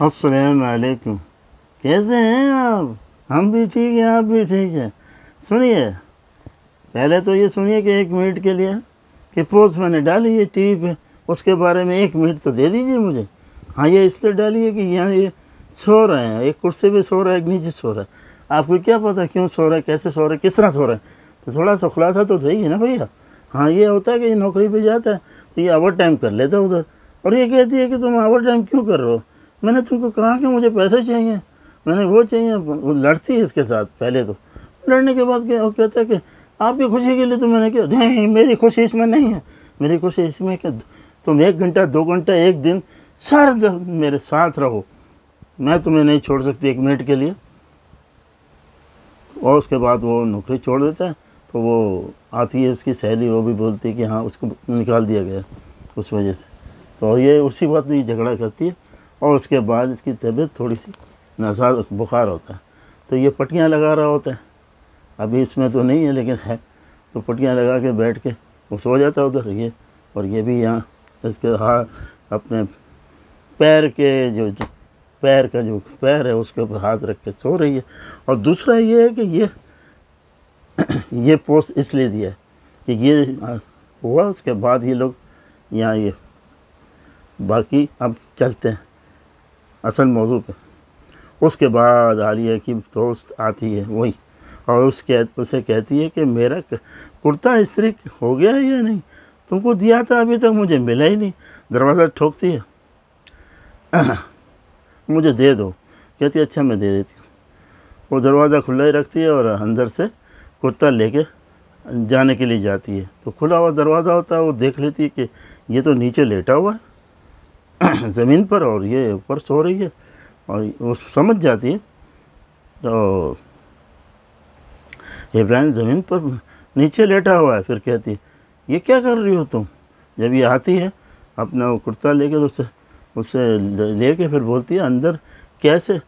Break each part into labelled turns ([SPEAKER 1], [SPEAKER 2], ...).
[SPEAKER 1] अस्सलाम वालेकुम। कैसे हैं आप? हम भी ठीक हैं, आप भी ठीक हैं। सुनिए, पहले तो ये सुनिए कि 1 मिनट के लिए कि पोस्ट मैंने डाली है टीवी पे, उसके बारे में 1 मिनट तो दे दीजिए मुझे। हाँ, ये इसलिए डाली है कि यहाँ ये सो रहे हैं, एक कुर्सी पे सो रहा है, एक नीचे सो रहा है। आपको क्या पता क्यों सो रहा है, कैसे सो रहा है, किस तरह सो रहा है? तो थोड़ा सा खुलासा तो चाहिए ना भैया। हाँ, ये होता है कि ये नौकरी पे जाता है तो ये ओवर टाइम कर लेता है उधर, और ये कहती है कि तुम ओवर टाइम क्यों कर रहे हो? मैंने तुमको कहा कि मुझे पैसे चाहिए, मैंने वो चाहिए। वो लड़ती है इसके साथ पहले तो, लड़ने के बाद क्या वो कहता है कि आपकी खुशी के लिए तो मैंने क्या, नहीं मेरी खुशी इसमें नहीं है, मेरी खुशी इसमें कि तुम 1 घंटा 2 घंटा एक दिन सारा दिन मेरे साथ रहो, मैं तुम्हें नहीं छोड़ सकती 1 मिनट के लिए। और उसके बाद वो नौकरी छोड़ देता है। तो वो आती है उसकी सहेली, वो भी बोलती है कि हाँ उसको निकाल दिया गया उस वजह से। तो ये उसी बात पर झगड़ा करती है, और उसके बाद इसकी तबीयत थोड़ी सी नासाज, बुखार होता है, तो ये पट्टियाँ लगा रहा होता है। अभी इसमें तो नहीं है लेकिन है, तो पट्टियाँ लगा के बैठ के वो सो जाता है उधर ये, और ये भी यहाँ इसके हाथ अपने पैर के जो पैर का जो पैर है उसके ऊपर हाथ रख के सो रही है। और दूसरा ये है कि ये पोस्ट इसलिए दिया है कि ये हुआ, उसके बाद ये लोग यहाँ ये बाकी अब चलते हैं असल मौजू पे। उसके बाद आलिया की दोस्त आती है वही, और उसे कहती है कि मेरा कुर्ता इस्त्री हो गया है या नहीं, तुमको दिया था अभी तक मुझे मिला ही नहीं। दरवाज़ा ठोकती है, मुझे दे दो। कहती है अच्छा मैं दे देती हूँ। वो दरवाज़ा खुला ही रखती है और अंदर से कुर्ता लेके जाने के लिए जाती है। तो खुला हुआ दरवाज़ा होता है, वो देख लेती है कि ये तो नीचे लेटा हुआ है ज़मीन पर और ये ऊपर सो रही है, और वो समझ जाती है। तो इब्राहिम ज़मीन पर नीचे लेटा हुआ है, फिर कहती है ये क्या कर रही हो तुम? जब ये आती है अपना वो कुर्ता लेके तो उससे लेके फिर बोलती है अंदर कैसे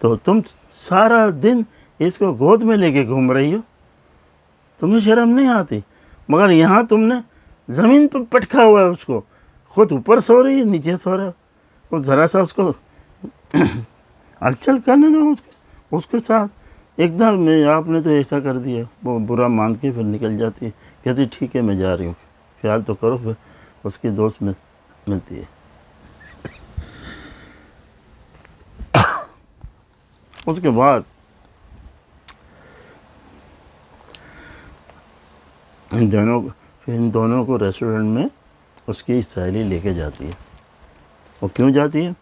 [SPEAKER 1] तो तुम सारा दिन इसको गोद में लेके घूम रही हो, तुम्हें शर्म नहीं आती? मगर यहाँ तुमने ज़मीन पर पटका हुआ है उसको, खुद ऊपर सो रही है, नीचे सो रहा है। तो ज़रा सा उसको हलचल करने दो उसके साथ। एकदम में आपने तो ऐसा कर दिया, वो बुरा मान के फिर निकल जाती है। कहती ठीक है मैं जा रही हूँ, ख्याल तो करो। फिर उसकी दोस्त में मिलती है। उसके बाद इन दोनों को रेस्टोरेंट में उसकी सहेली लेके जाती है। वो क्यों जाती है?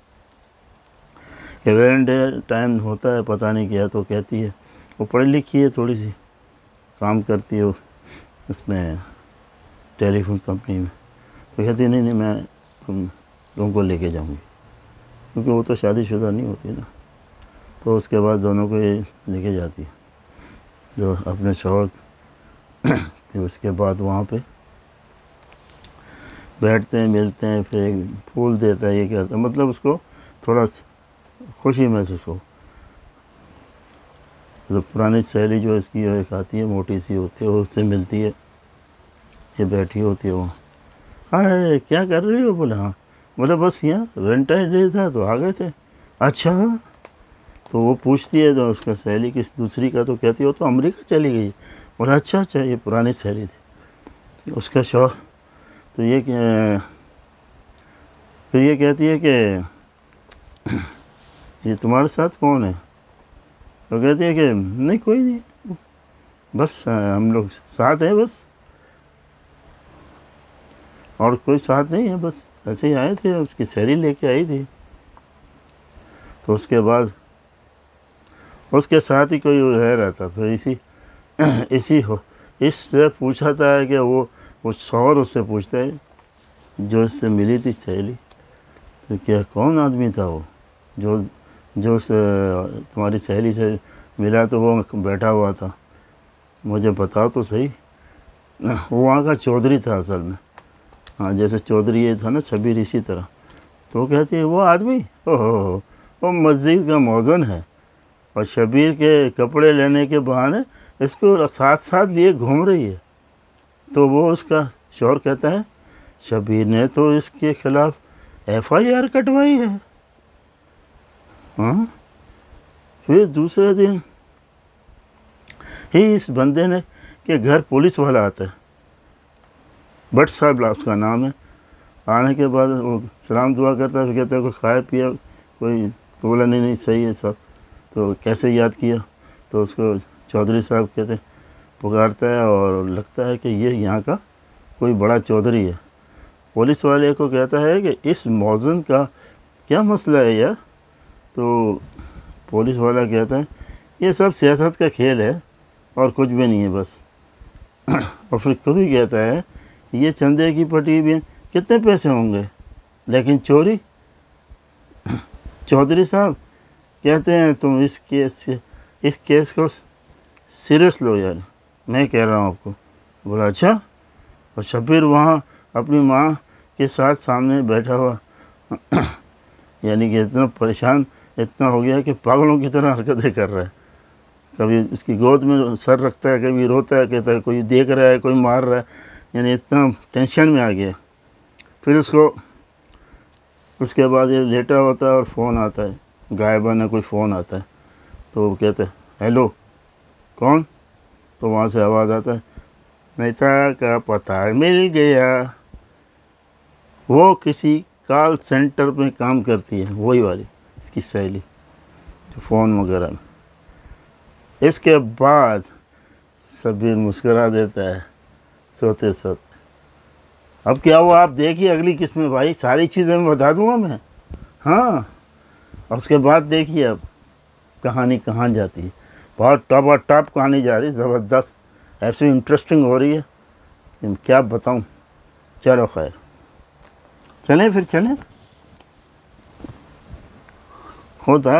[SPEAKER 1] इवेंट टाइम होता है, पता नहीं क्या, तो कहती है वो पढ़ी लिखी है, थोड़ी सी काम करती है इसमें टेलीफोन कंपनी में। तो कहती है नहीं नहीं मैं तुमको लेके जाऊंगी, क्योंकि वो तो शादीशुदा नहीं होती ना। तो उसके बाद दोनों को ये लेके जाती है जो अपने शौहर। फिर उसके बाद वहाँ पे बैठते हैं, मिलते हैं, फिर एक फूल देता है, ये कहता है मतलब उसको थोड़ा खुशी महसूस हो। तो पुरानी सहेली जो इसकी एक आती है, मोटी सी होती है, वो उससे मिलती है, ये बैठी होती है वो। हाँ क्या कर रही हो? बोले हाँ। बोले बस यहाँ वैलेंटाइन डे था तो आ गए थे। अच्छा, तो वो पूछती है तो उसका सहेली किस दूसरी का, तो कहती है वो तो अमेरिका चली गई। बोला अच्छा अच्छा, ये पुरानी सहेली थी। उसका शौक तो ये फिर ये कहती है कि ये तुम्हारे साथ कौन है? तो कहती है कि नहीं कोई नहीं, बस हम लोग साथ हैं बस, और कोई साथ नहीं है, बस ऐसे ही आए थे, उसकी सहेली लेके आई थी। तो उसके बाद उसके साथ ही कोई रह रहा था। फिर इससे पूछा था कि वो शौहर उससे पूछता है जो इससे मिली थी सहेली, तो क्या कौन आदमी था वो जो तुम्हारी सहेली से मिला? तो वो बैठा हुआ था, मुझे बताओ तो सही। वो वहाँ का चौधरी था असल में। हाँ, जैसे चौधरी ये था ना, शबीर इसी तरह। तो वो कहती है वो आदमी ओहो वो मस्जिद का मौज़न है, और शबीर के कपड़े लेने के बहाने इसको साथ साथ लिए घूम रही है। तो वो उसका शौहर कहता है शबीर ने तो इसके ख़िलाफ़ FIR कटवाई है। हाँ, फिर दूसरे दिन ही इस बंदे ने के घर पुलिस वाला आता है, भट्ट साहब उसका नाम है। आने के बाद वो सलाम दुआ करता है, फिर कहता है कोई खाया पिया, कोई तो बोला नहीं नहीं सही है सब। तो कैसे याद किया, तो उसको चौधरी साहब कहते पुकारता है और लगता है कि ये यहाँ का कोई बड़ा चौधरी है। पुलिस वाले को कहता है कि इस मौज़न का क्या मसला है यार। तो पुलिस वाला कहता है ये सब सियासत का खेल है और कुछ भी नहीं है बस। और फिर कभी कहता है ये चंदे की पटी भी कितने पैसे होंगे, लेकिन चोरी। चौधरी साहब कहते हैं तुम इस केस को सीरियस लो यार, मैं कह रहा हूँ आपको। बोला अच्छा। और शब्बीर वहाँ अपनी माँ के साथ सामने बैठा हुआ यानी कि इतना परेशान इतना हो गया कि पागलों की तरह हरकतें कर रहा है। कभी उसकी गोद में सर रखता है, कभी रोता है, कहता है कोई देख रहा है, कोई मार रहा है, यानी इतना टेंशन में आ गया। फिर उसके बाद ये लेटा होता है और फ़ोन आता है, गायबा ने कोई फ़ोन आता है। तो वो कहते हैं हेलो कौन। तो वहाँ से आवाज़ आता है नेता का पता मिल गया। वो किसी कॉल सेंटर में काम करती है, वही वाली इसकी सहेली जो फ़ोन वगैरह में। इसके बाद शब्बीर मुस्करा देता है सोते सोते। अब क्या हुआ आप देखिए अगली किस्त में भाई, सारी चीज़ें मैं बता दूंगा मैं। हाँ, और उसके बाद देखिए अब कहानी कहाँ जाती है। बहुत टॉप कहानी जा रही है, ज़बरदस्त, ऐसी इंटरेस्टिंग हो रही है कि क्या बताऊँ। चलो खैर चलें फिर चलें। खुदा